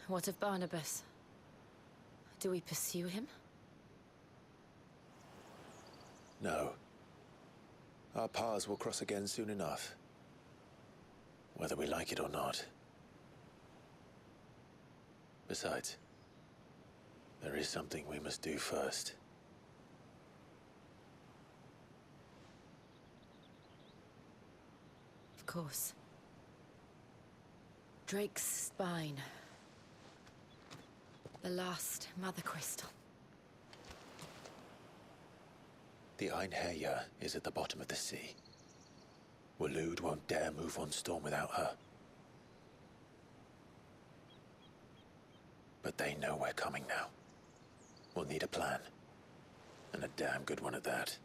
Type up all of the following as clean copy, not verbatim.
What of Barnabas? Do we pursue him? No. Our paths will cross again soon enough. Whether we like it or not. Besides, there is something we must do first. Of course. Drake's spine. The last Mother Crystal. The Einherja is at the bottom of the sea. Waloed won't dare move on Storm without her. But they know we're coming now. We'll need a plan. And a damn good one at that.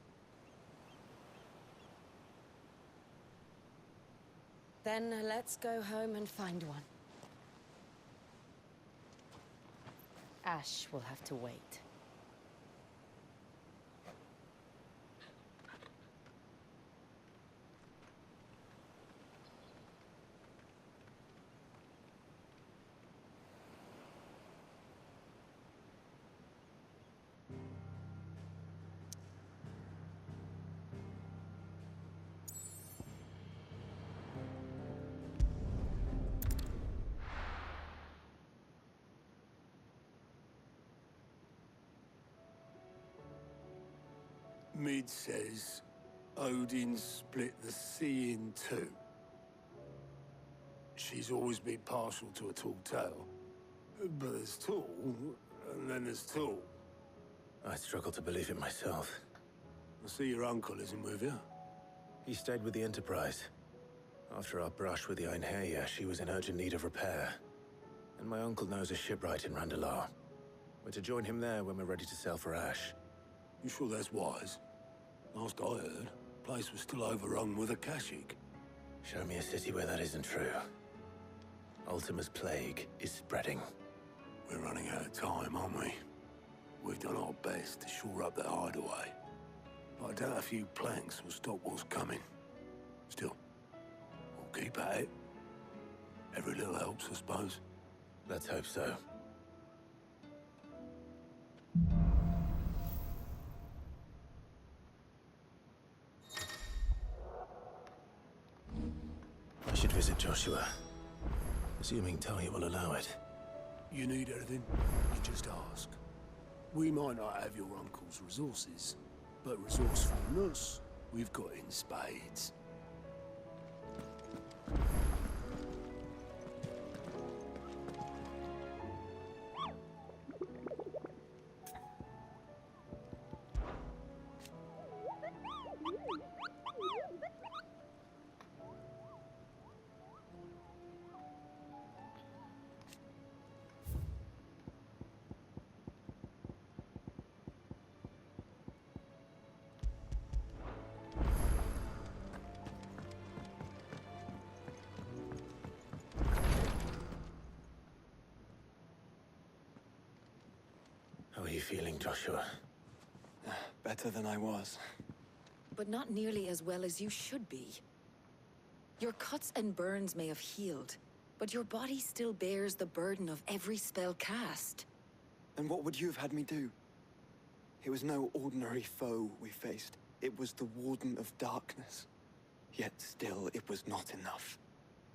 Then let's go home and find one. Ash will have to wait. Mid says Odin split the sea in two. She's always been partial to a tall tale. But there's tall, and then there's tall. I struggle to believe it myself. I see your uncle isn't with you. He stayed with the Enterprise. After our brush with the Einherja, she was in urgent need of repair. And my uncle knows a shipwright in Randalar. We're to join him there when we're ready to sail for Ash. You sure that's wise? Last I heard, the place was still overrun with Akashic. Show me a city where that isn't true. Ultima's plague is spreading. We're running out of time, aren't we? We've done our best to shore up that hideaway. But I doubt a few planks will stop what's coming. Still, we'll keep at it. Every little helps, I suppose. Let's hope so. I should visit Joshua. Assuming Talia will allow it. You need anything, you just ask. We might not have your uncle's resources, but resourcefulness, we've got in spades. How are you feeling, Joshua? Better than I was. But not nearly as well as you should be. Your cuts and burns may have healed, but your body still bears the burden of every spell cast. And what would you have had me do? It was no ordinary foe we faced. It was the Warden of Darkness. Yet still, it was not enough.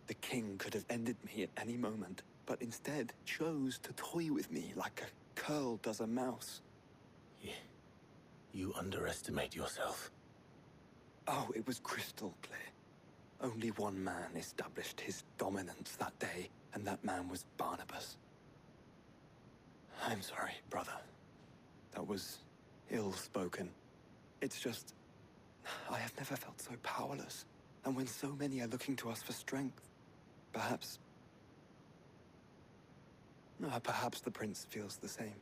The king could have ended me at any moment, but instead chose to toy with me like a curl does a mouse. Yeah. You underestimate yourself. Oh, it was crystal clear. Only one man established his dominance that day, and that man was Barnabas. I'm sorry, brother. That was ill-spoken. It's just, I have never felt so powerless. And when so many are looking to us for strength, perhaps the prince feels the same.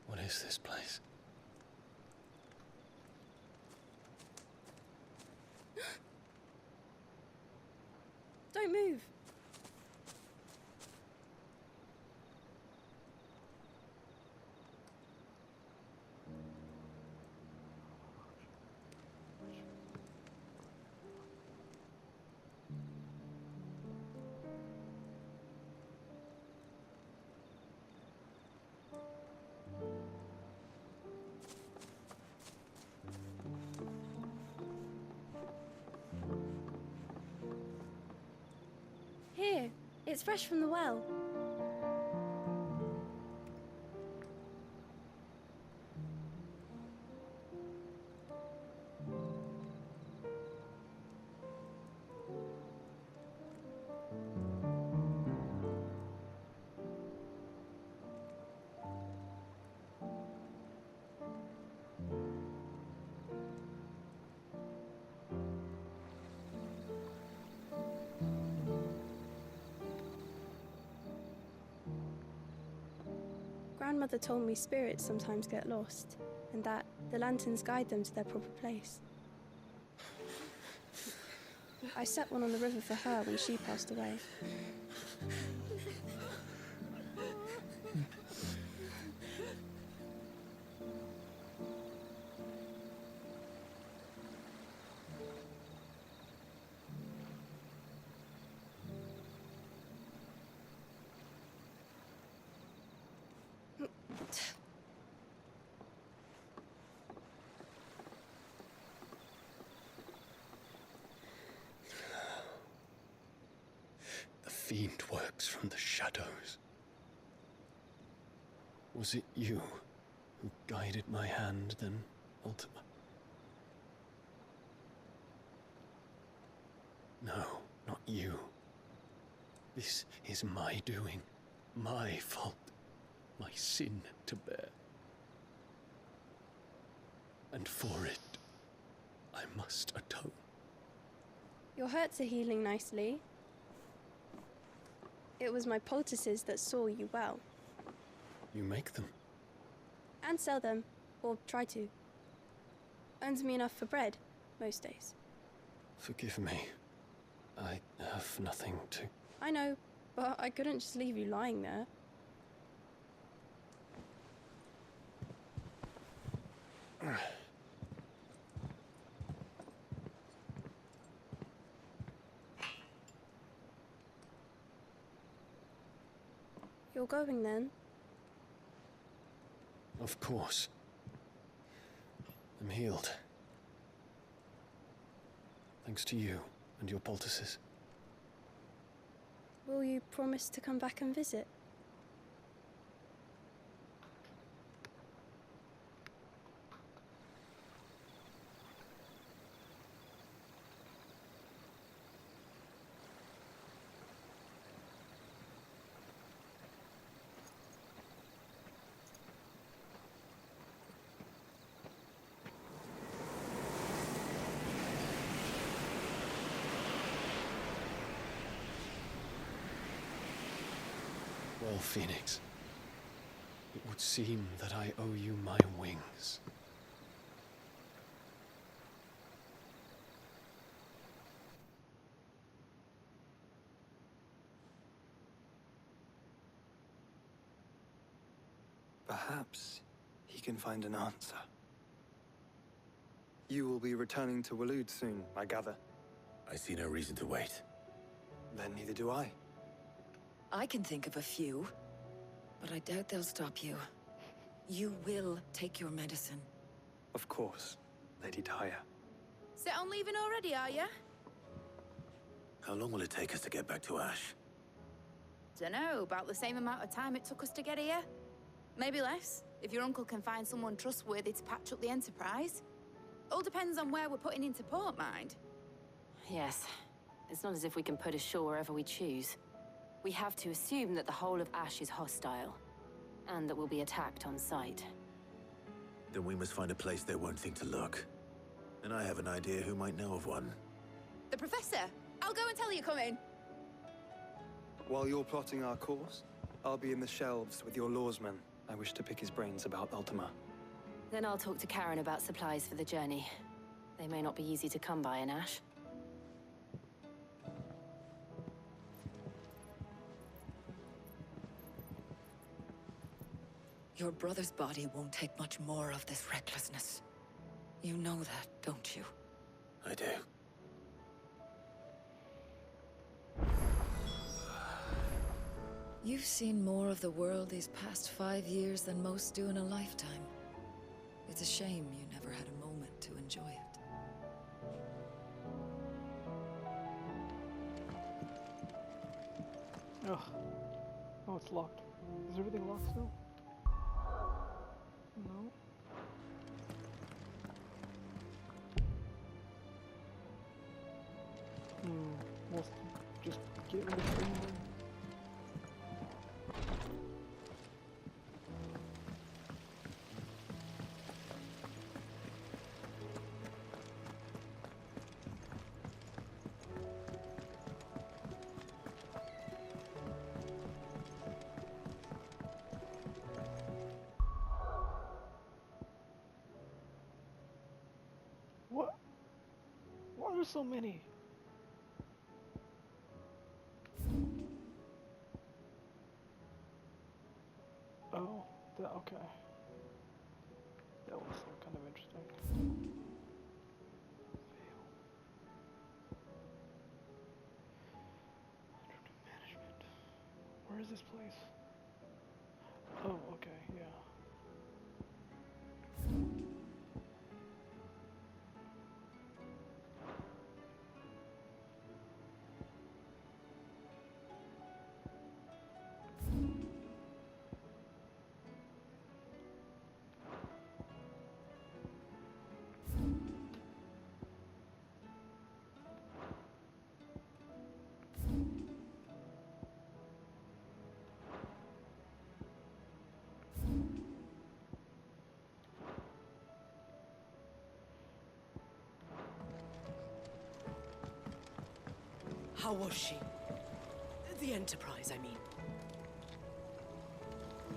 What is this place? Don't move. Here, it's fresh from the well. Grandmother told me spirits sometimes get lost, and that the lanterns guide them to their proper place. I set one on the river for her when she passed away. The fiend works from the shadows. Was it you who guided my hand, then ultimately? No, not you. This is my doing, my fault, my sin to bear. And for it, I must atone. Your hurts are healing nicely. It was my poultices that saw you well. You make them? And sell them, or try to. Earns me enough for bread, most days. Forgive me. I have nothing to... I know, but I couldn't just leave you lying there. You're going then? Of course. I'm healed. Thanks to you and your poultices. Will you promise to come back and visit? Well, Phoenix, it would seem that I owe you my wings. Perhaps he can find an answer. You will be returning to Waloed soon, I gather. I see no reason to wait. Then neither do I. I can think of a few, but I doubt they'll stop you. You will take your medicine. Of course, Lady Daya. Set on leaving already, are ya? How long will it take us to get back to Ash? Dunno, about the same amount of time it took us to get here. Maybe less, if your uncle can find someone trustworthy to patch up the Enterprise. All depends on where we're putting into port, mind. Yes, It's not as if we can put ashore wherever we choose. We have to assume that the whole of Ash is hostile, and that we'll be attacked on sight. Then we must find a place they won't think to look. And I have an idea who might know of one. The Professor! I'll go and tell you coming! While you're plotting our course, I'll be in the shelves with your lawsman. I wish to pick his brains about Ultima. Then I'll talk to Karen about supplies for the journey. They may not be easy to come by in Ash. Your brother's body won't take much more of this recklessness. You know that, don't you? I do. You've seen more of the world these past 5 years than most do in a lifetime. It's a shame you never had a moment to enjoy it. Ugh. Oh, it's locked. Is everything locked still? No. Let's just get rid of it anyway. What? Why are there so many? Oh, okay. That was kind of interesting. Management. Where is this place? Oh, okay, yeah. How was she? The Enterprise, I mean.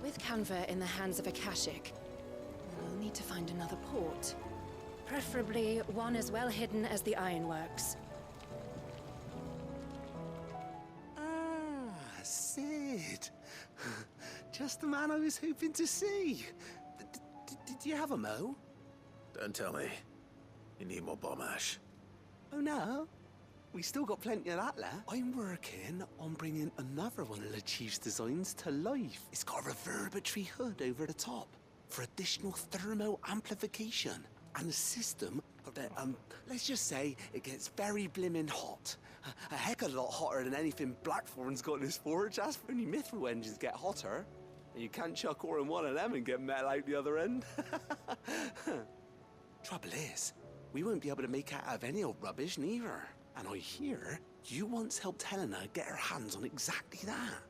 With Canva in the hands of Akashic, we'll need to find another port. Preferably one as well hidden as the Ironworks. Ah, Sid. Just the man I was hoping to see. Did you have a mo? Don't tell me. You need more bomb ash. Oh no. We still got plenty of that left. I'm working on bringing another one of the Chief's designs to life. It's got a reverberatory hood over the top for additional thermo amplification and a system that, let's just say it gets very blimmin' hot. A heck of a lot hotter than anything Blackthorn's got in his forge. That's only mithril engines get hotter. And you can't chuck ore in one of them and get metal out the other end. Trouble is, we won't be able to make out of any old rubbish neither. And I hear you once helped Helena get her hands on exactly that.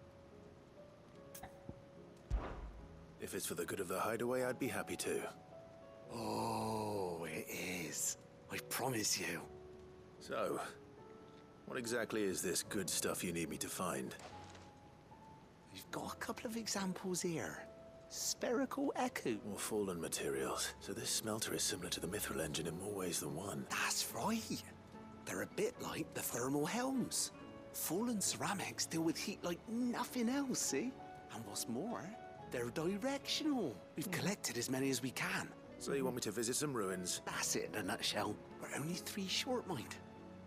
If it's for the good of the hideaway, I'd be happy to. Oh, it is. I promise you. So, what exactly is this good stuff you need me to find? We've got a couple of examples here. Spherical echo. More fallen materials. So this smelter is similar to the mithril engine in more ways than one. That's right. They're a bit like the thermal helms. Fallen ceramics deal with heat like nothing else, see? And what's more, they're directional. We've collected as many as we can. So you want me to visit some ruins? That's it in a nutshell. We're only 3 short, mind.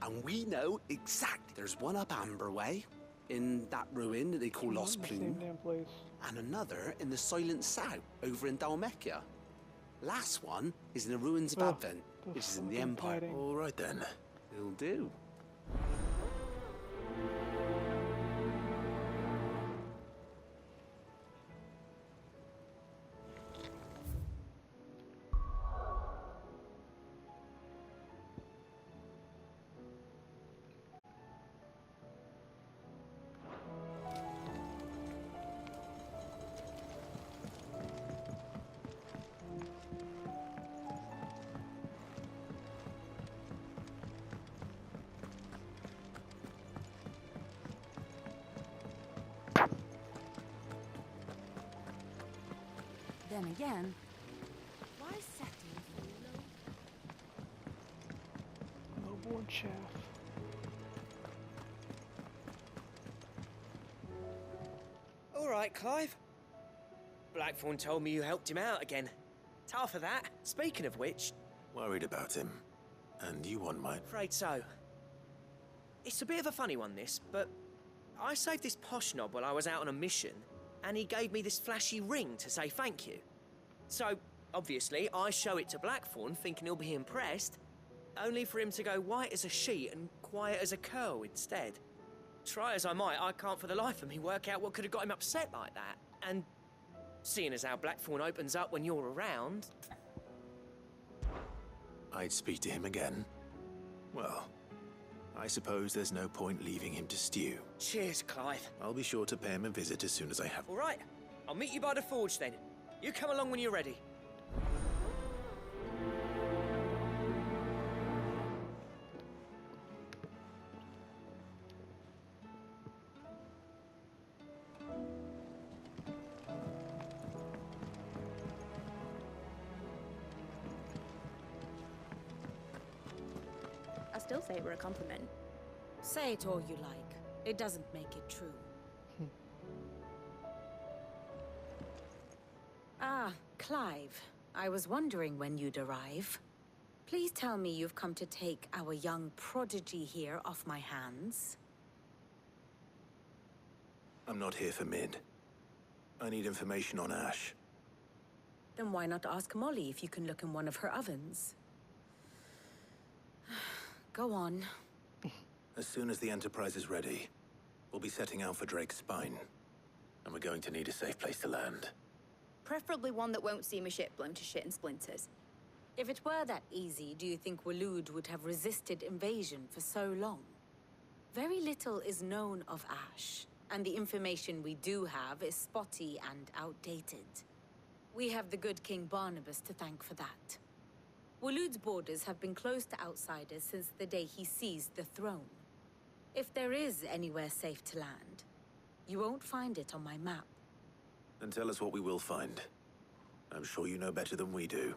And we know exactly. There's one up Amber Way, in that ruin that they call Lost Plume. Same damn place. And another in the Silent South, over in Dalmekia. Last one is in the ruins of Advent, which is in the Empire. All right then. Will do. Then again, Why settle for low? Lowborn chaff. All right, Clive. Blackthorn told me you helped him out again. Tough of that. Speaking of which... Worried about him. And you want my... Afraid so. It's a bit of a funny one, this, but... I saved this posh knob while I was out on a mission, and he gave me this flashy ring to say thank you. So, obviously, I show it to Blackthorn, thinking he'll be impressed, only for him to go white as a sheet and quiet as a curl instead. Try as I might, I can't for the life of me work out what could have got him upset like that. And seeing as how Blackthorn opens up when you're around... I'd speak to him again. Well, I suppose there's no point leaving him to stew. Cheers, Clive. I'll be sure to pay him a visit as soon as I have... All right, I'll meet you by the forge then. You come along when you're ready. I still say it were a compliment. say it all you like. It doesn't make it true. Ah, Clive. I was wondering when you'd arrive. Please tell me you've come to take our young prodigy here off my hands. I'm not here for Mid. I need information on Ash. Then why not ask Molly if you can look in one of her ovens? Go on. As soon as the Enterprise is ready, we'll be setting out for Drake's Spine. And we're going to need a safe place to land. Preferably one that won't see my ship blown to shit and splinters. If it were that easy, do you think Waloed would have resisted invasion for so long? Very little is known of Ash, and the information we do have is spotty and outdated. We have the good King Barnabas to thank for that. Waloed's borders have been closed to outsiders since the day he seized the throne. If there is anywhere safe to land, you won't find it on my map. Then tell us what we will find. I'm sure you know better than we do.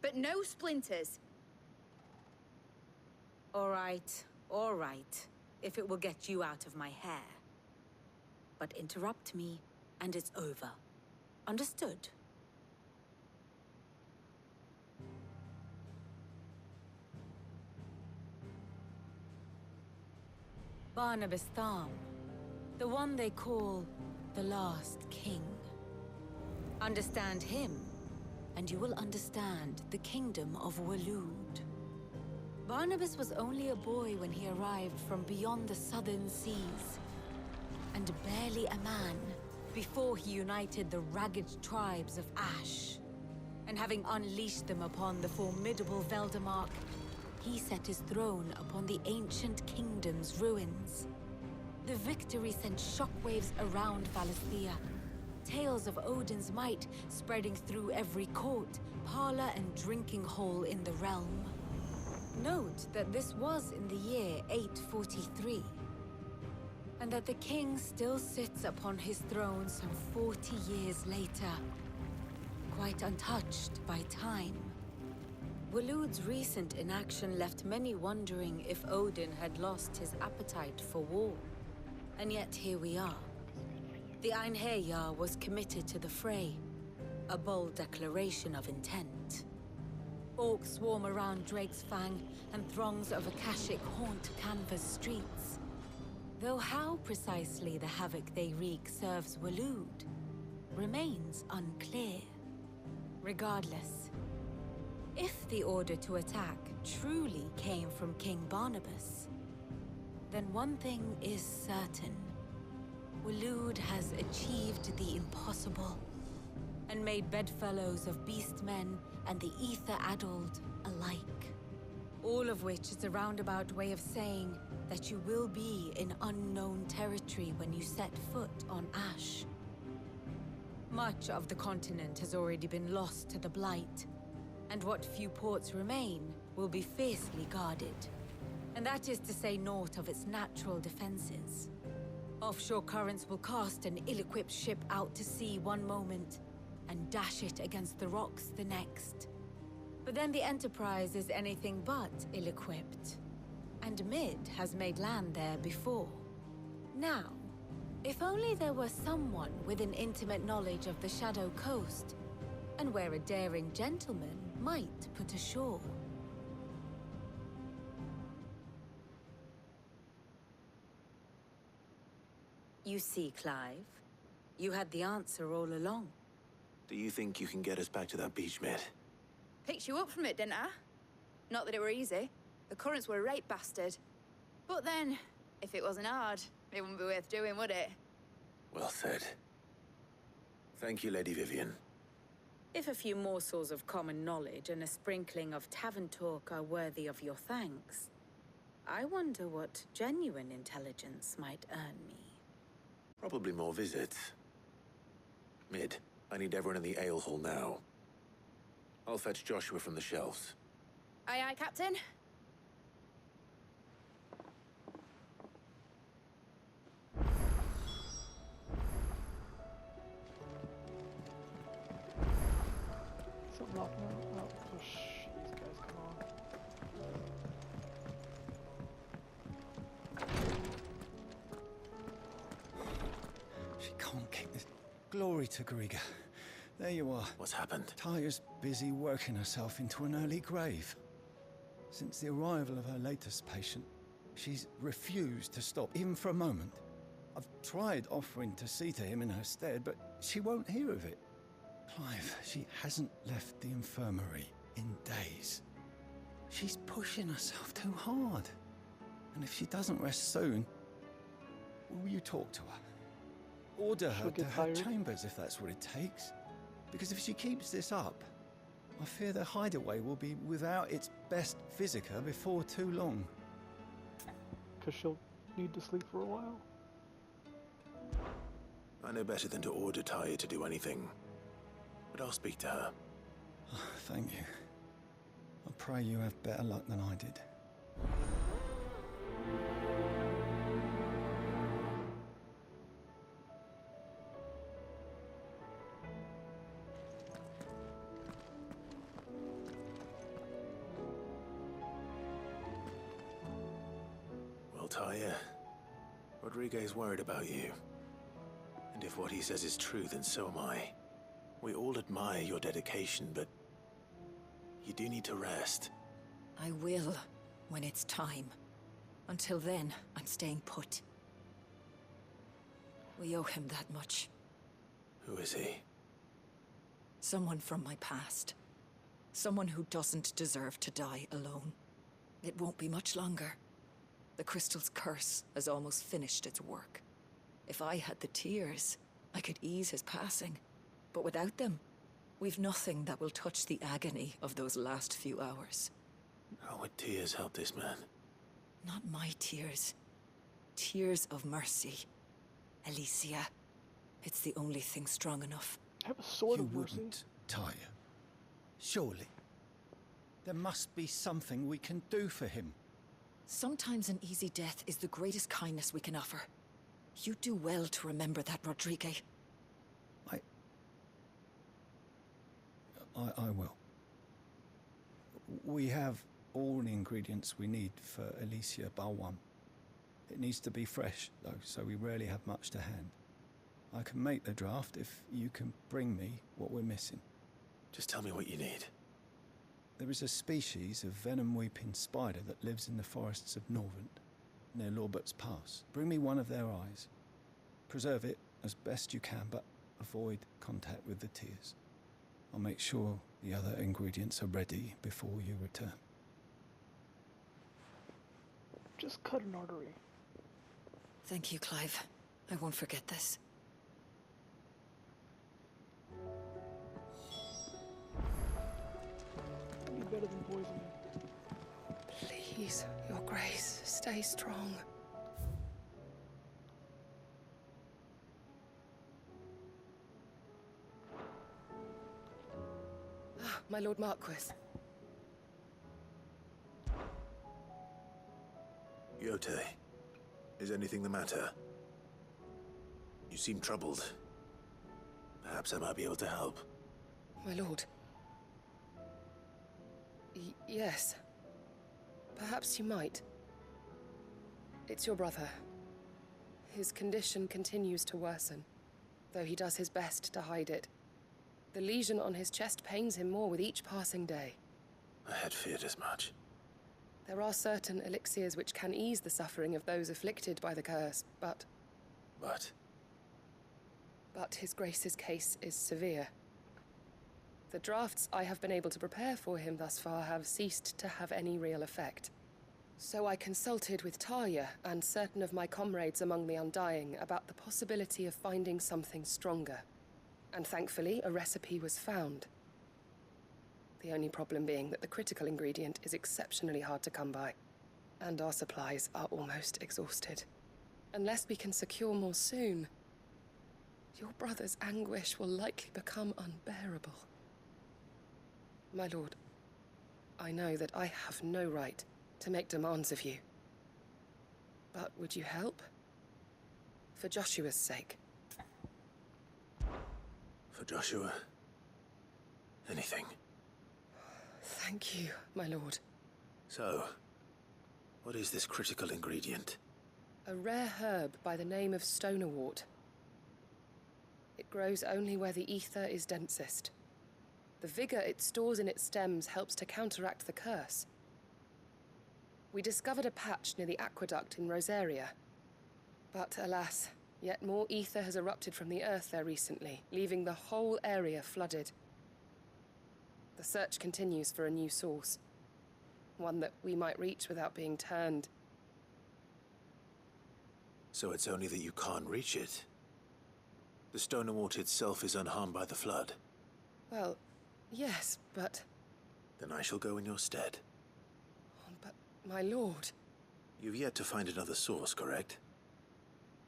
But no splinters! All right, if it will get you out of my hair. But interrupt me, and it's over. Understood? Barnabas Tham, the one they call the Last King. Understand him, and you will understand the kingdom of Waloed. Barnabas was only a boy when he arrived from beyond the southern seas, and barely a man before he united the ragged tribes of Ash. And having unleashed them upon the formidable Veldamark, he set his throne upon the ancient kingdom's ruins. The victory sent shockwaves around Valisthea. Tales of Odin's might spreading through every court, parlor, and drinking hole in the realm. Note that this was in the year 843, and that the king still sits upon his throne some 40 years later, quite untouched by time. Waloed's recent inaction left many wondering if Odin had lost his appetite for war. And yet here we are. The Einherjar was committed to the fray, a bold declaration of intent. Orcs swarm around Drake's Fang, and throngs of Akashic haunt Canva's streets. Though how precisely the havoc they wreak serves Waloed remains unclear. Regardless, if the order to attack truly came from King Barnabas, then one thing is certain. Waloed has achieved the impossible, and made bedfellows of beastmen and the ether-addled alike. All of which is a roundabout way of saying that you will be in unknown territory when you set foot on Ash. Much of the continent has already been lost to the Blight, and what few ports remain will be fiercely guarded. And that is to say naught of its natural defenses. Offshore currents will cast an ill-equipped ship out to sea one moment, and dash it against the rocks the next. But then the Enterprise is anything but ill-equipped. And Mid has made land there before. Now, if only there were someone with an intimate knowledge of the Shadow Coast, and where a daring gentleman might put ashore. You see, Clive, you had the answer all along. Do you think you can get us back to that beach, Mid? Picked you up from it, didn't I? Not that it were easy. The currents were a right bastard. But then, if it wasn't hard, it wouldn't be worth doing, would it? Well said. Thank you, Lady Vivian. If a few morsels of common knowledge and a sprinkling of tavern talk are worthy of your thanks, I wonder what genuine intelligence might earn me. Probably more visits. Mid, I need everyone in the ale hall now. I'll fetch Joshua from the shelves. Aye, aye, Captain. Something off now. Oh, jeez, guys, come on. She can't keep this. Glory to Griga. There you are. What's happened? Taya's busy working herself into an early grave. Since the arrival of her latest patient, she's refused to stop, even for a moment. I've tried offering to see to him in her stead, but she won't hear of it. Clive, she hasn't left the infirmary in days. She's pushing herself too hard. And if she doesn't rest soon, will you talk to her? Order her to her chambers if that's what it takes. Because if she keeps this up, I fear the hideaway will be without its best physica before too long. Because she'll need to sleep for a while. I know better than to order Taya to do anything. But I'll speak to her. Thank you. I pray you have better luck than I did. Well, Taya, Rodriguez worried about you. And if what he says is true, then so am I. We all admire your dedication, but you do need to rest. I will, when it's time. Until then, I'm staying put. We owe him that much. Who is he? Someone from my past. Someone who doesn't deserve to die alone. It won't be much longer. The crystal's curse has almost finished its work. If I had the tears, I could ease his passing. But without them, we've nothing that will touch the agony of those last few hours. How would tears help this man? Not my tears. Tears of mercy. Alicia. It's the only thing strong enough. I have a sword You of mercy. wouldn't, Taya. Surely. There must be something we can do for him. Sometimes an easy death is the greatest kindness we can offer. You do well to remember that, Rodriguez. I will. We have all the ingredients we need for Alicia Balwam. It needs to be fresh, though, so we rarely have much to hand. I can make the draft if you can bring me what we're missing. Just tell me what you need. There is a species of venom-weeping spider that lives in the forests of Norvent, near Lorbert's Pass. Bring me one of their eyes. Preserve it as best you can, but avoid contact with the tears. I'll make sure the other ingredients are ready before you return. Just cut an artery. Thank you, Clive. I won't forget this. Be better than poison. Please, Your Grace, stay strong. My Lord Marquis. Yote, is anything the matter? You seem troubled. Perhaps I might be able to help. My lord. Yes. Perhaps you might. It's your brother. His condition continues to worsen, though he does his best to hide it. The lesion on his chest pains him more with each passing day. I had feared as much. There are certain elixirs which can ease the suffering of those afflicted by the curse, but... But His Grace's case is severe. The drafts I have been able to prepare for him thus far have ceased to have any real effect. So I consulted with Talia and certain of my comrades among the Undying about the possibility of finding something stronger. And thankfully, a recipe was found. The only problem being that the critical ingredient is exceptionally hard to come by, and our supplies are almost exhausted. Unless we can secure more soon, your brother's anguish will likely become unbearable. My lord, I know that I have no right to make demands of you. But would you help? For Joshua's sake. For Joshua? Anything. Thank you, my lord. So, what is this critical ingredient? A rare herb by the name of stonerwort. It grows only where the ether is densest. The vigor it stores in its stems helps to counteract the curse. We discovered a patch near the aqueduct in Rosaria. But alas, yet more ether has erupted from the earth there recently, leaving the whole area flooded. The search continues for a new source. One that we might reach without being turned. So it's only that you can't reach it? The stonerwort itself is unharmed by the flood? Well, yes, but... Then I shall go in your stead. But, my lord... You've yet to find another source, correct?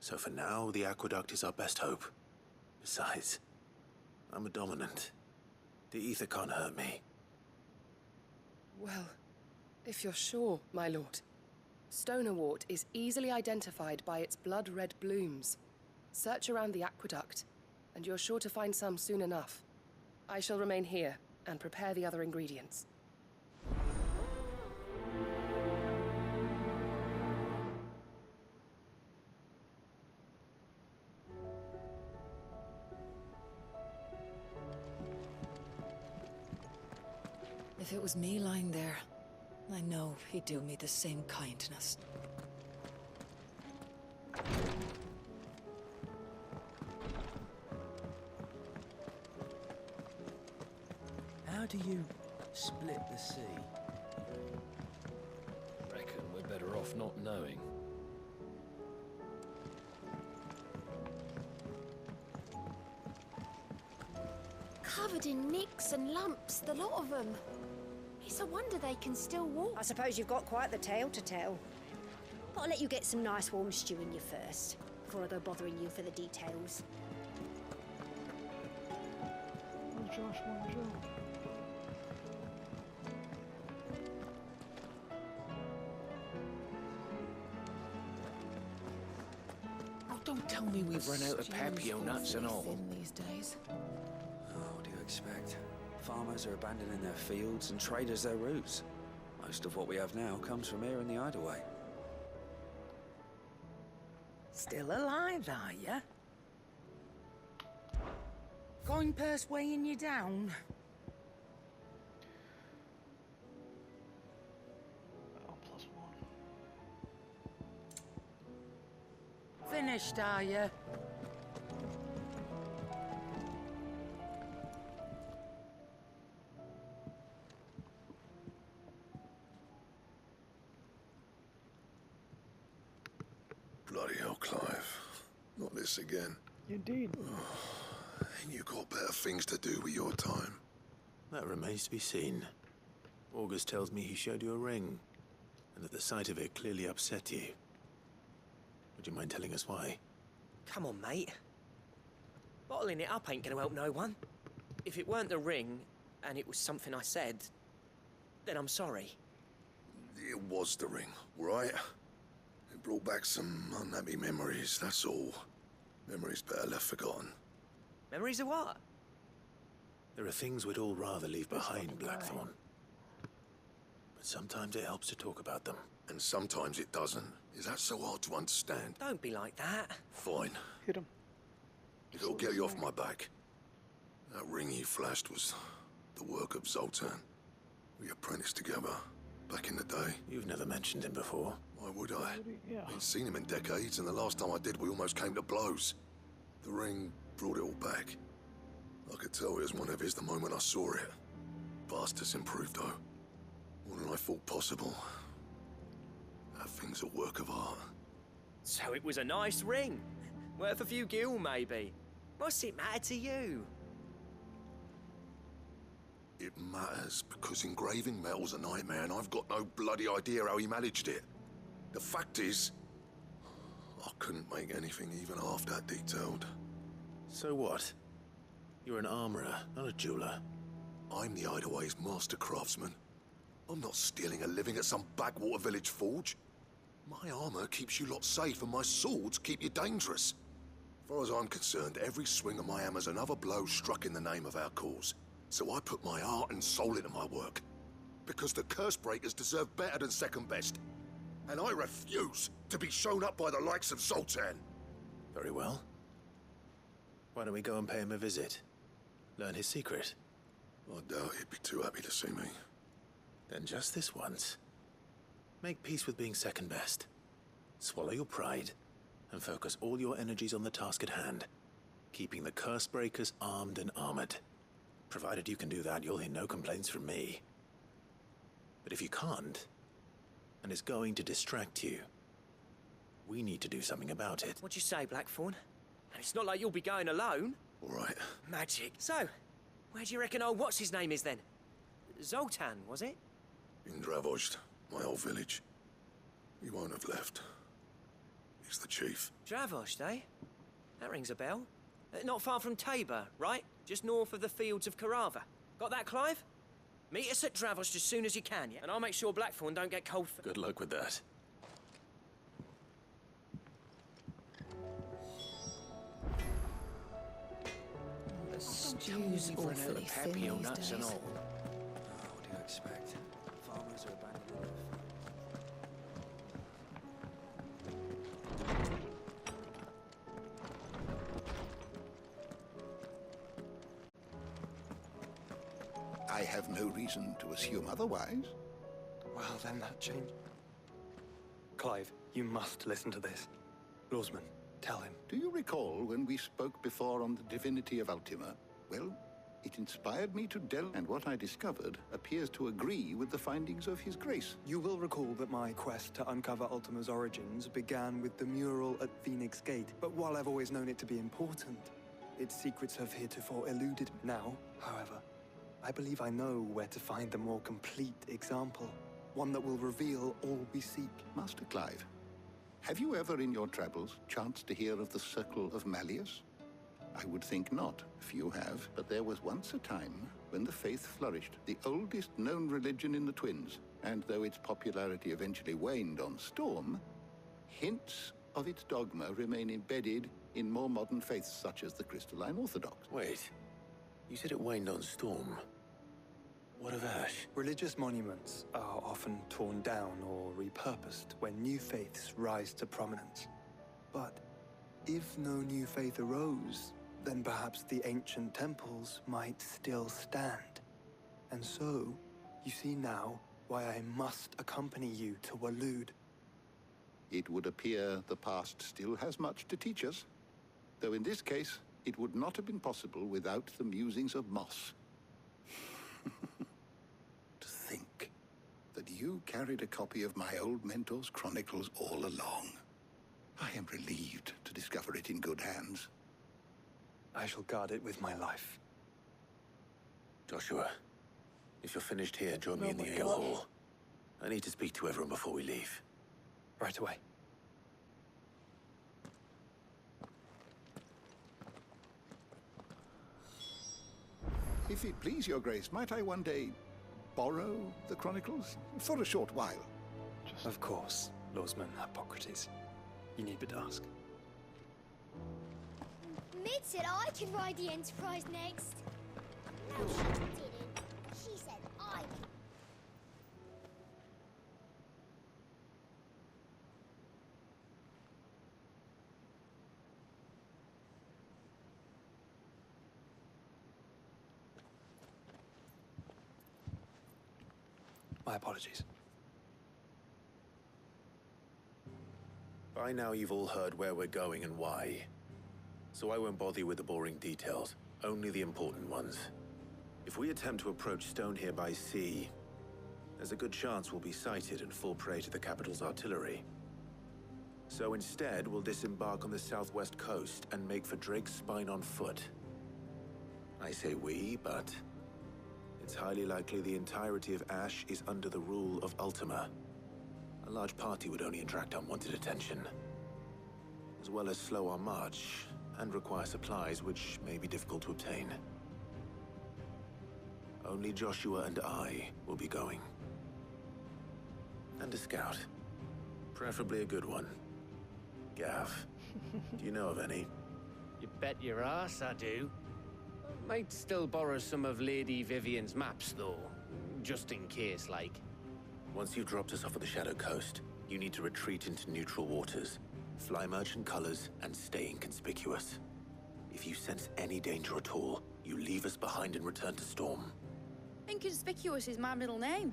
So for now, the aqueduct is our best hope. Besides, I'm a dominant. The ether can't hurt me. Well, if you're sure, my lord. Stonerwort is easily identified by its blood-red blooms. Search around the aqueduct, and you're sure to find some soon enough. I shall remain here and prepare the other ingredients. If it was me lying there, I know he'd do me the same kindness. How do you split the sea? Reckon we're better off not knowing. Covered in nicks and lumps, the lot of them. It's a wonder they can still walk. I suppose you've got quite the tale to tell. But I'll let you get some nice warm stew in you first, before I go bothering you for the details. Josh, Oh, don't tell me we've run out of papio nuts and all. These days. Oh, what do you expect? Farmers are abandoning their fields and traders their routes. Most of what we have now comes from here in the Hideaway. Still alive, are ya? Coin purse weighing you down? Finished, are ya? Bloody hell, Clive. Not this again. Indeed. Ain't you got better things to do with your time? That remains to be seen. August tells me he showed you a ring, and that the sight of it clearly upset you. Would you mind telling us why? Come on, mate. Bottling it up ain't gonna help no one. If it weren't the ring, and it was something I said, then I'm sorry. It was the ring, right? It brought back some unhappy memories, that's all. Memories better left forgotten. Memories of what? There are things we'd all rather leave behind, Blackthorn. But sometimes it helps to talk about them. And sometimes it doesn't. Is that so hard to understand? Don't be like that. Fine. Hit him. It'll get you off my back. That ring he flashed was the work of Zoltan. We apprenticed together back in the day. You've never mentioned him before. Why would I? Yeah. I ain't seen him in decades, and the last time I did, we almost came to blows. The ring brought it all back. I could tell it was one of his the moment I saw it. Vast has improved, though. More than I thought possible. That thing's a work of art. So it was a nice ring. Worth a few gil, maybe. What's it matter to you? It matters because engraving metal's a nightmare, and I've got no bloody idea how he managed it. The fact is, I couldn't make anything even half that detailed. So what? You're an armorer, not a jeweler. I'm the Hideaway's master craftsman. I'm not stealing a living at some backwater village forge. My armor keeps you lot safe, and my swords keep you dangerous. As far as I'm concerned, every swing of my hammer's another blow struck in the name of our cause. So I put my heart and soul into my work. Because the curse breakers deserve better than second best. And I refuse to be shown up by the likes of Zoltan. Very well. Why don't we go and pay him a visit? Learn his secret. I doubt he'd be too happy to see me. Then just this once. Make peace with being second best. Swallow your pride, and focus all your energies on the task at hand. Keeping the curse breakers armed and armored. Provided you can do that, you'll hear no complaints from me. But if you can't, and it's going to distract you, we need to do something about it. What'd you say, Blackthorn? And it's not like you'll be going alone. All right. Magic. So, where do you reckon old what's-his-name is then? Zoltan, was it? In Dravozd, my old village. He won't have left. He's the chief. Dravozd, eh? That rings a bell. Not far from Tabor, right? Just north of the fields of Carava. Got that, Clive? Meet us at Dravozd as soon as you can, yeah? And I'll make sure Blackthorn don't get cold feet. Good luck with that. The stew's awfully thin these days. And all. What do you expect? Farmers are abandoning their I have no reason to assume otherwise. Well, then that changed. Clive, you must listen to this. Lawsman, tell him. Do you recall when we spoke before on the divinity of Ultima? Well, it inspired me to delve, and what I discovered appears to agree with the findings of His Grace. You will recall that my quest to uncover Ultima's origins began with the mural at Phoenix Gate. But while I've always known it to be important, its secrets have heretofore eluded me. Now, however, I believe I know where to find the more complete example. One that will reveal all we seek. Master Clive, have you ever in your travels chanced to hear of the Circle of Malleus? I would think not, few have, but there was once a time when the faith flourished, the oldest known religion in the Twins, and though its popularity eventually waned on Storm, hints of its dogma remain embedded in more modern faiths such as the Crystalline Orthodox. Wait, you said it waned on Storm. What of Ash? Religious monuments are often torn down or repurposed when new faiths rise to prominence. But if no new faith arose, then perhaps the ancient temples might still stand. And so, you see now why I must accompany you to Waloed. It would appear the past still has much to teach us, though in this case, it would not have been possible without the musings of Moss. To think that you carried a copy of my old mentor's chronicles all along. I am relieved to discover it in good hands. I shall guard it with my life. Joshua, if you're finished here, join me in the ale hall. I need to speak to everyone before we leave. Right away. If it please your grace, might I one day borrow the chronicles? For a short while. Of course, Lawsman Hippocrates. You need but ask. Mid said I could ride the Enterprise next. Good She shit. didn't. She said I did. My apologies. By now you've all heard where we're going and why. So I won't bother you with the boring details, only the important ones. If we attempt to approach Stone here by sea, there's a good chance we'll be sighted and fall prey to the capital's artillery. So instead, we'll disembark on the southwest coast and make for Drake's Spine on foot. I say we, but it's highly likely the entirety of Ash is under the rule of Ultima. A large party would only attract unwanted attention, as well as slow our march and require supplies which may be difficult to obtain. Only Joshua and I will be going. And a scout. Preferably a good one. Gav, do you know of any? You bet your ass I do. Might still borrow some of Lady Vivian's maps, though. Just in case, like. Once you've dropped us off at the Shadow Coast, you need to retreat into neutral waters, fly merchant colors, and stay inconspicuous. If you sense any danger at all, you leave us behind and return to Storm. Inconspicuous is my middle name.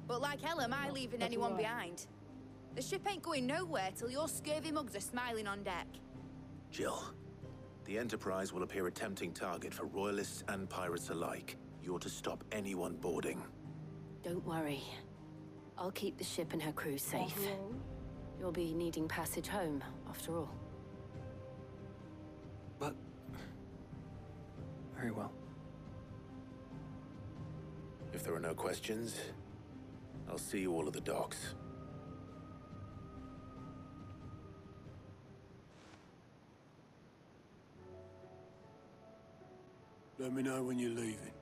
But like hell am I leaving anyone behind. The ship ain't going nowhere till your scurvy mugs are smiling on deck. Jill, the Enterprise will appear a tempting target for royalists and pirates alike. You're to stop anyone boarding. Don't worry. I'll keep the ship and her crew safe. You'll be needing passage home, after all. But... very well. If there are no questions, I'll see you all at the docks. Let me know when you're leaving.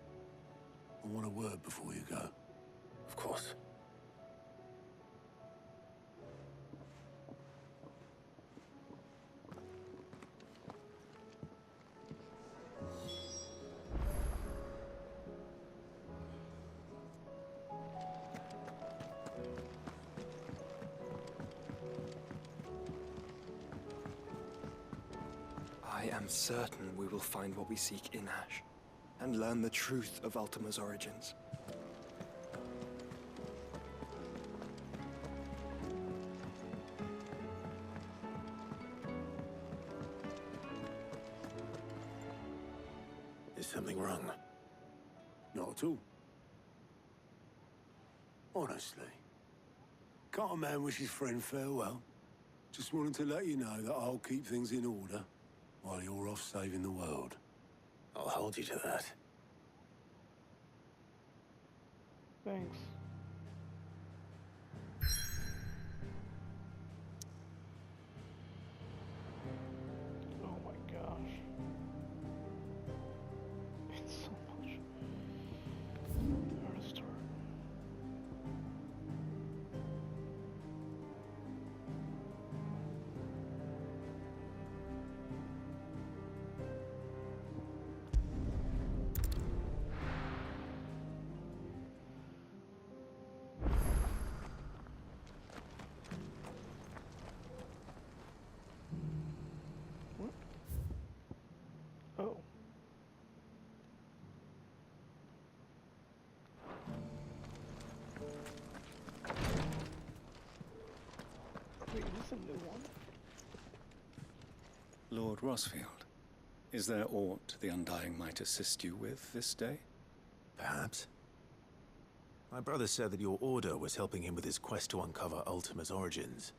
I want a word before you go. Of course. I am certain we will find what we seek in Ash, and learn the truth of Ultima's origins. Is something wrong? Not at all. Honestly. Can't a man wish his friend farewell? Just wanted to let you know that I'll keep things in order while you're off saving the world. I'll hold you to that. Thanks. Oh my gosh. It's so much. Where to start? Oh. Wait, is this a new one? Lord Rosfield, is there aught the Undying might assist you with this day? Perhaps. My brother said that your order was helping him with his quest to uncover Ultima's origins.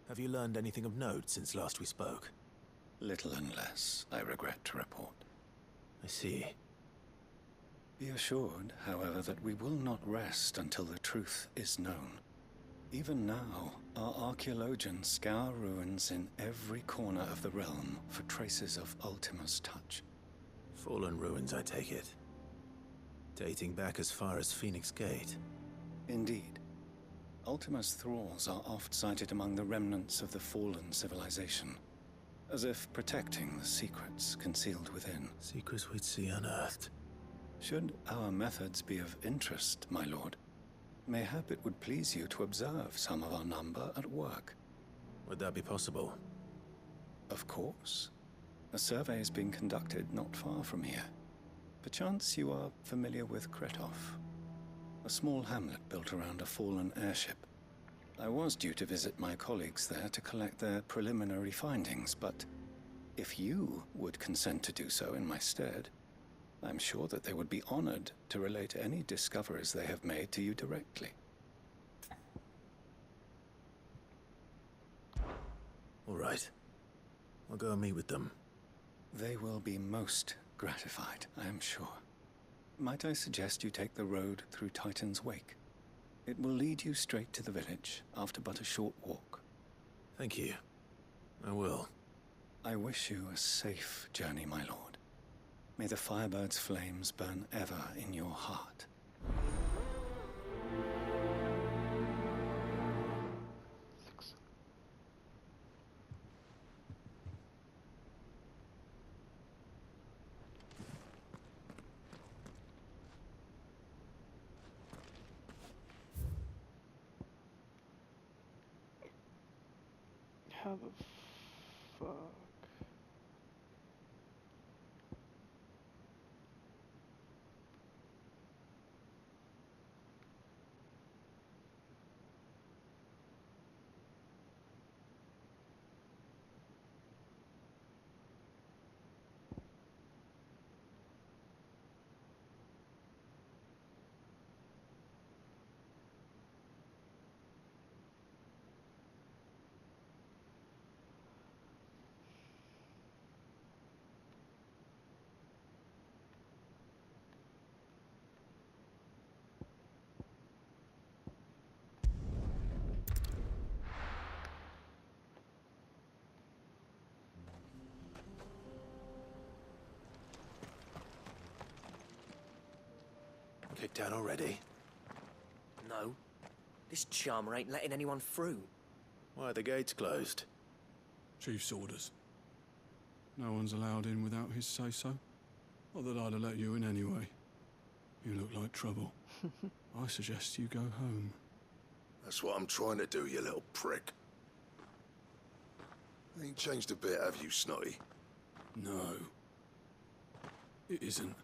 Have you learned anything of note since last we spoke? Little and less, I regret to report. I see. Be assured, however, that we will not rest until the truth is known. Even now, our archaeologians scour ruins in every corner of the realm for traces of Ultima's touch. Fallen ruins, I take it. Dating back as far as Phoenix Gate. Indeed. Ultima's thralls are oft sighted among the remnants of the fallen civilization, as if protecting the secrets concealed within. Secrets we'd see unearthed. Should our methods be of interest, my lord, mayhap it would please you to observe some of our number at work. Would that be possible? Of course. A survey is being conducted not far from here. Perchance you are familiar with Kretov, a small hamlet built around a fallen airship. I was due to visit my colleagues there to collect their preliminary findings, but if you would consent to do so in my stead, I'm sure that they would be honored to relate any discoveries they have made to you directly. All right. I'll go and meet with them. They will be most gratified, I am sure. Might I suggest you take the road through Titan's Wake? It will lead you straight to the village after but a short walk. Thank you. I will. I wish you a safe journey, my lord. May the Firebird's flames burn ever in your heart. How the fuck? Kicked down already? No. This charmer ain't letting anyone through. Why are the gates closed? Chief's orders. No one's allowed in without his say-so. Not that I'd have let you in anyway. You look like trouble. I suggest you go home. That's what I'm trying to do, you little prick. Ain't changed a bit, have you, Snotty? No. It isn't.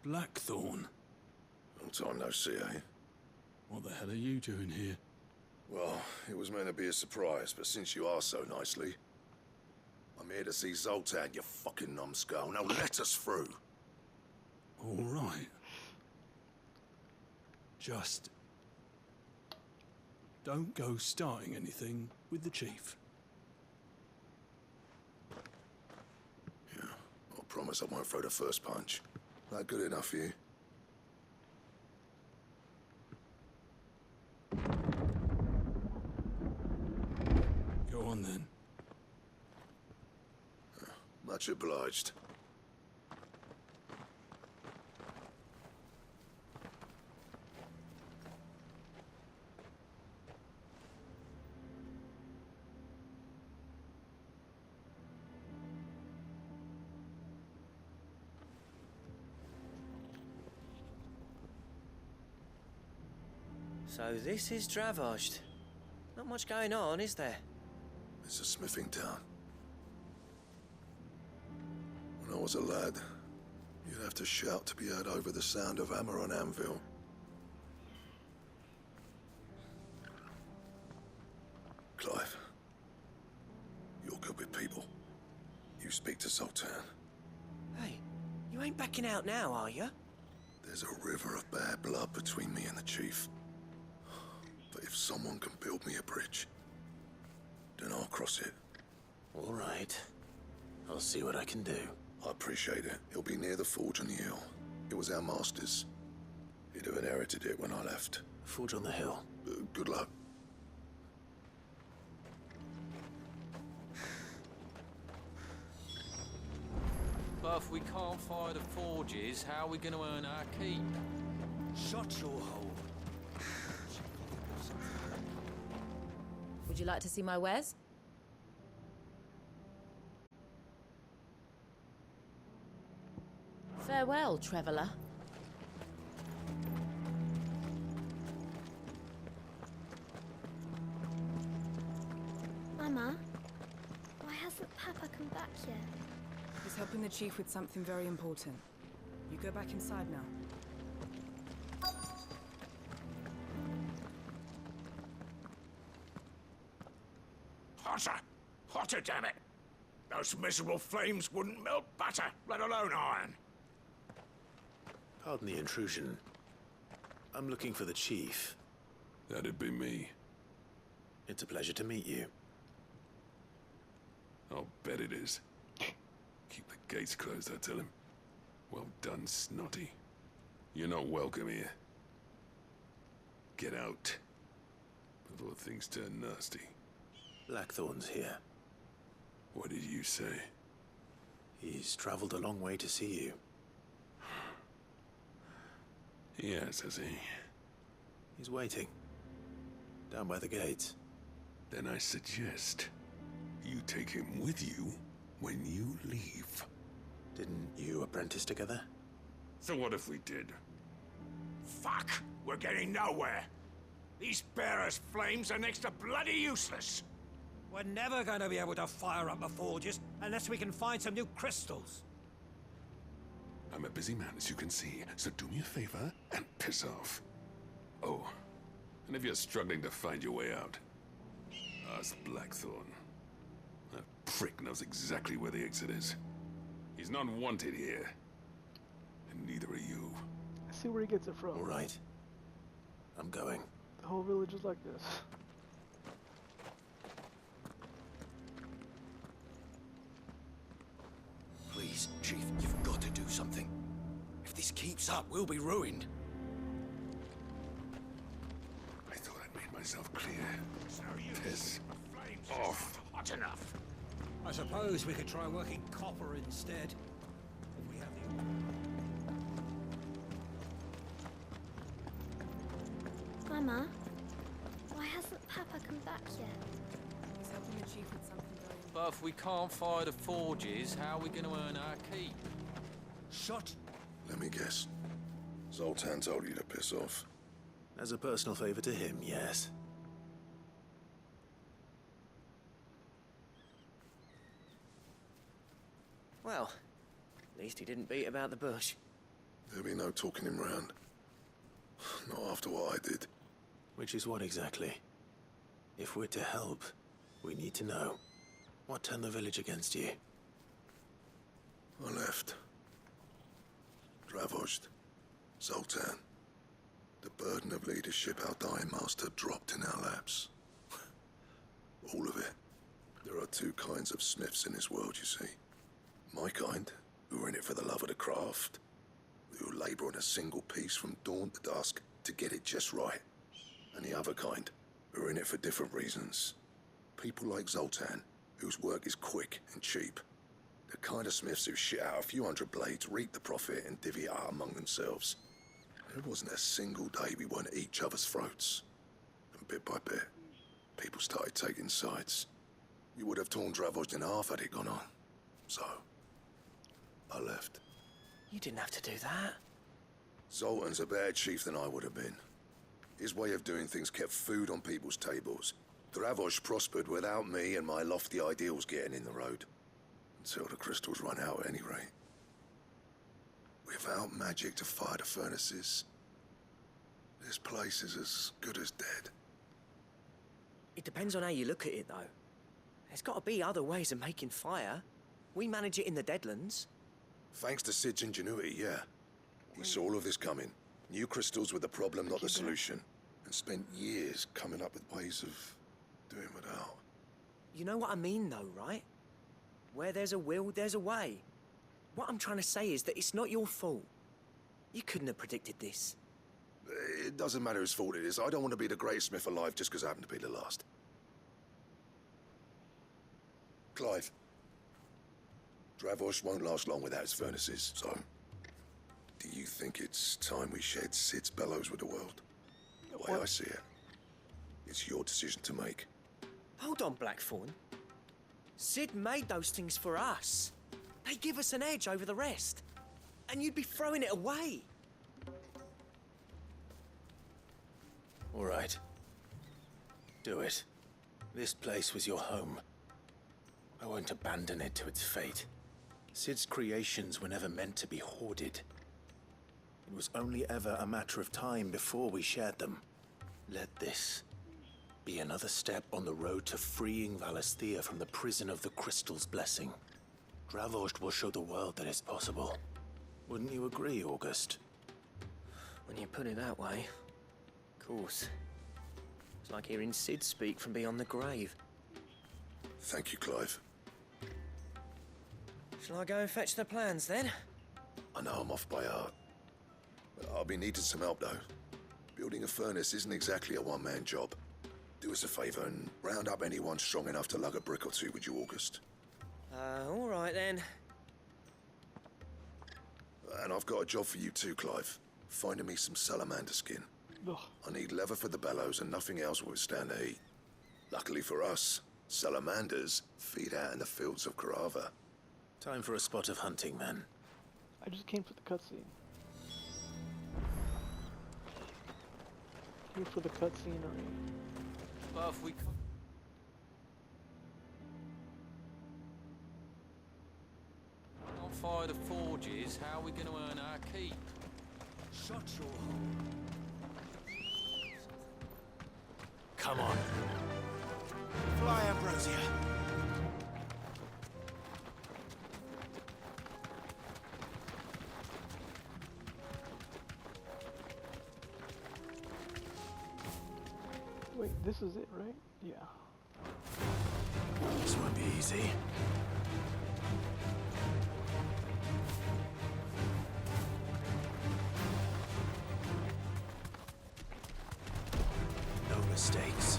Blackthorn. Long time no see, eh? What the hell are you doing here? Well, it was meant to be a surprise, but since you asked so nicely, I'm here to see Zoltan, you fucking numbskull. Now let us through. All right. Just don't go starting anything with the chief. Yeah, I promise I won't throw the first punch. That good enough for you? Go on then. Much obliged. So this is Dravaged. Not much going on, is there? It's a smithing town. When I was a lad, you'd have to shout to be heard over the sound of hammer on anvil. Clive, you're good with people. You speak to Zoltan. Hey, you ain't backing out now, are you? There's a river of bad blood between me and the chief. But if someone can build me a bridge, then I'll cross it. All right. I'll see what I can do. I appreciate it. It'll be near the forge on the hill. It was our master's. He'd have inherited it when I left. Forge on the hill. Good luck. But if we can't fire the forges, how are we going to earn our keep? Shut your hole. Would you like to see my wares? Fair Farewell, traveller. Mama, why hasn't Papa come back yet? He's helping the chief with something very important. You go back inside now. Hotter! Hotter, damn it! Those miserable flames wouldn't melt butter, let alone iron. Pardon the intrusion. I'm looking for the chief. That'd be me. It's a pleasure to meet you. I'll bet it is. Keep the gates closed, I tell him. Well done, Snotty. You're not welcome here. Get out. Before things turn nasty. Blackthorn's here. What did you say? He's traveled a long way to see you. Yes, has he? He's waiting. Down by the gates. Then I suggest you take him with you when you leave. Didn't you apprentice together? So what if we did? Fuck! We're getting nowhere. These bearers' flames are next to bloody useless. We're never going to be able to fire up the forges unless we can find some new crystals. I'm a busy man, as you can see, so do me a favor and piss off. Oh, and if you're struggling to find your way out, ask Blackthorn. That prick knows exactly where the exit is. He's not wanted here. And neither are you. I see where he gets it from. All right. I'm going. The whole village is like this. Please, Chief, you've got to do something. If this keeps up, we'll be ruined. I thought I'd made myself clear. Piss off. Hot enough. I suppose we could try working copper instead. If we have the... Mama, why hasn't Papa come back yet? He's helping the chief with something very important. But if we can't fire the forges, how are we going to earn our keep? Shut. Let me guess. Zoltan told you to piss off. As a personal favor to him, yes. Well, at least he didn't beat about the bush. There'll be no talking him round. Not after what I did. Which is what exactly? If we're to help, we need to know. What turned the village against you? I left. Dravozd. Zoltan. The burden of leadership our dying master dropped in our laps. All of it. There are two kinds of smiths in this world, you see. My kind, who are in it for the love of the craft, who labour on a single piece from dawn to dusk to get it just right. And the other kind, who are in it for different reasons. People like Zoltan, whose work is quick and cheap. The kind of smiths who shit out a few hundred blades, reap the profit, and divvy it out among themselves. There wasn't a single day we weren't at each other's throats. And bit by bit, people started taking sides. You would have torn Dravozd in half had it gone on. So, I left. You didn't have to do that. Zoltan's a better chief than I would have been. His way of doing things kept food on people's tables. Dravozd prospered without me and my lofty ideals getting in the road. Until the crystals run out at any rate. Without magic to fire the furnaces, this place is as good as dead. It depends on how you look at it, though. There's got to be other ways of making fire. We manage it in the Deadlands. Thanks to Sid's ingenuity, yeah. He saw all of this coming. Knew crystals were the problem, not the solution. And spent years coming up with ways of doing without. You know what I mean, though, right? Where there's a will, there's a way. What I'm trying to say is that it's not your fault. You couldn't have predicted this. It doesn't matter whose fault it is. I don't want to be the greatest smith alive just because I happen to be the last. Clive. Dravozd won't last long without his furnaces, so... Do you think it's time we shared Sid's bellows with the world? The way I see it, it's your decision to make. Hold on, Blackthorn. Sid made those things for us. They give us an edge over the rest. and you'd be throwing it away. All right. Do it. This place was your home. I won't abandon it to its fate. Sid's creations were never meant to be hoarded. It was only ever a matter of time before we shared them. Let this be another step on the road to freeing Valisthea from the prison of the Crystal's blessing. Dravost will show the world that it's possible. Wouldn't you agree, August? When you put it that way, of course. It's like hearing Sid speak from beyond the grave. Thank you, Clive. Shall I go and fetch the plans, then? I know I'm off by heart. But I'll be needing some help, though. Building a furnace isn't exactly a one-man job. Do us a favour and round up anyone strong enough to lug a brick or two, would you, August? All right, then. And I've got a job for you too, Clive. Finding me some salamander skin. Ugh. I need leather for the bellows and nothing else will withstand the heat. Luckily for us, salamanders feed out in the fields of Carava. Time for a spot of hunting, then. I just came for the cutscene. Here for the cutscene, But if we can't fire the forges, how are we going to earn our keep? Shut your hole. Come on. Fly, Ambrosia. Wait, this is it, right? Yeah. This won't be easy. No mistakes.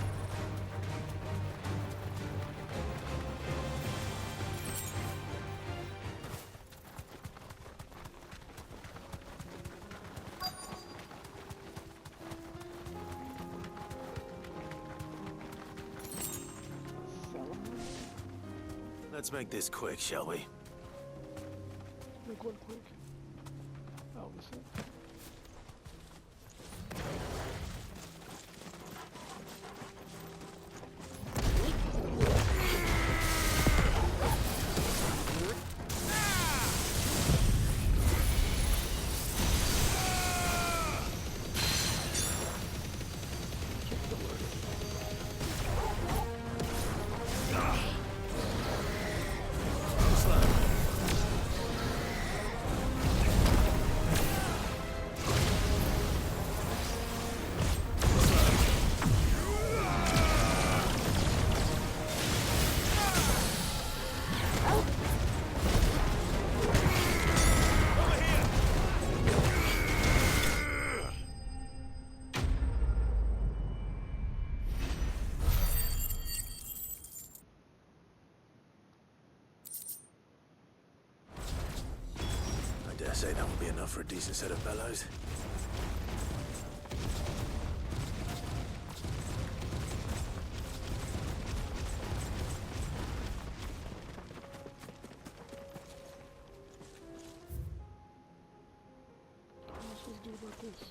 Let's make this quick, shall we? Make one quick. Oh, this is it. I dare say that will be enough for a decent set of bellows. What am I supposed to do about this?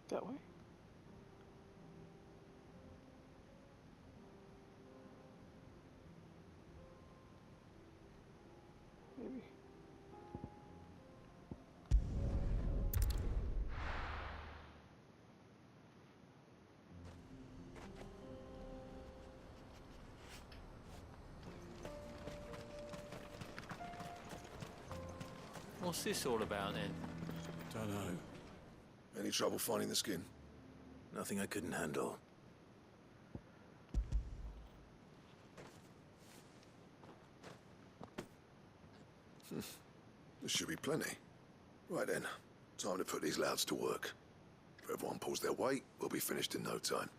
That way? Maybe. What's this all about then? Don't know. Any trouble finding the skin? Nothing I couldn't handle. There should be plenty. Right then, time to put these louds to work. If everyone pulls their weight, we'll be finished in no time.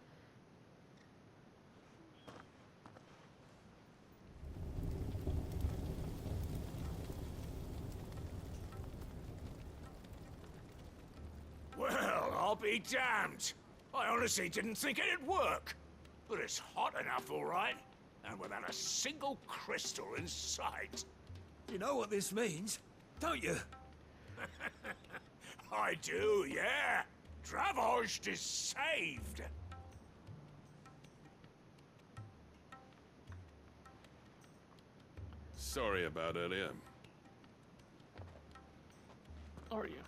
Well, I'll be damned. I honestly didn't think it'd work. But it's hot enough, all right. And without a single crystal in sight. You know what this means, don't you? I do, yeah. Dravost is saved. Sorry about earlier. Are you?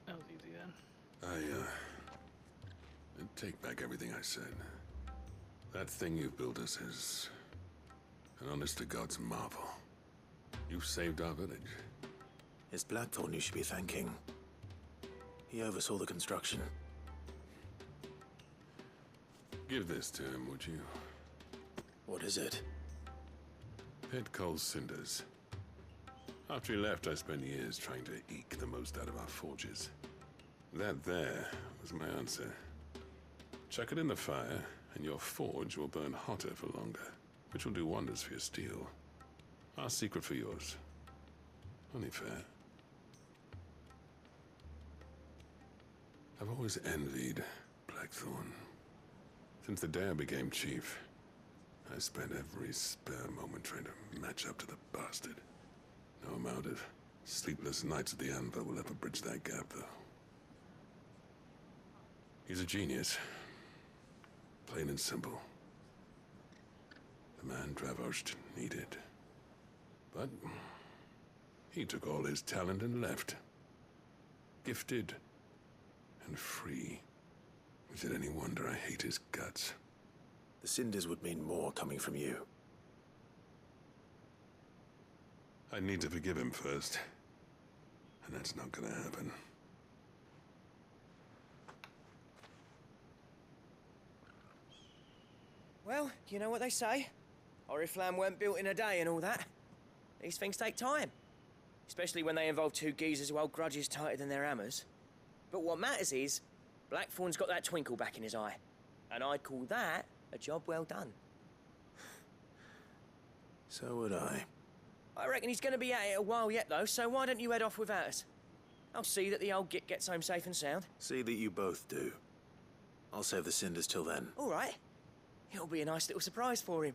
That was easy then. I take back everything I said. That thing you built us is an honest-to-God's marvel. You saved our village. It's Blackthorn you should be thanking. He oversaw the construction. Give this to him, would you? What is it? Pit Coal's cinders. After he left, I spent years trying to eke the most out of our forges. That there was my answer. Chuck it in the fire, and your forge will burn hotter for longer, which will do wonders for your steel. Our secret for yours. Only fair. I've always envied Blackthorn. Since the day I became chief, I spent every spare moment trying to match up to the bastard. No amount of sleepless nights at the anvil will ever bridge that gap, though. He's a genius. Plain and simple. The man Dravost needed. But he took all his talent and left. Gifted and free. Is it any wonder I hate his guts? The cinders would mean more coming from you. I need to forgive him first. And that's not gonna happen. Well, you know what they say. Oriflamme weren't built in a day and all that. These things take time. Especially when they involve two geezers who hold grudges tighter than their hammers. But what matters is, Blackthorn's got that twinkle back in his eye. And I'd call that a job well done. So would I. I reckon he's going to be at it a while yet, though, so why don't you head off without us? I'll see that the old git gets home safe and sound. See that you both do. I'll save the cinders till then. All right. It'll be a nice little surprise for him.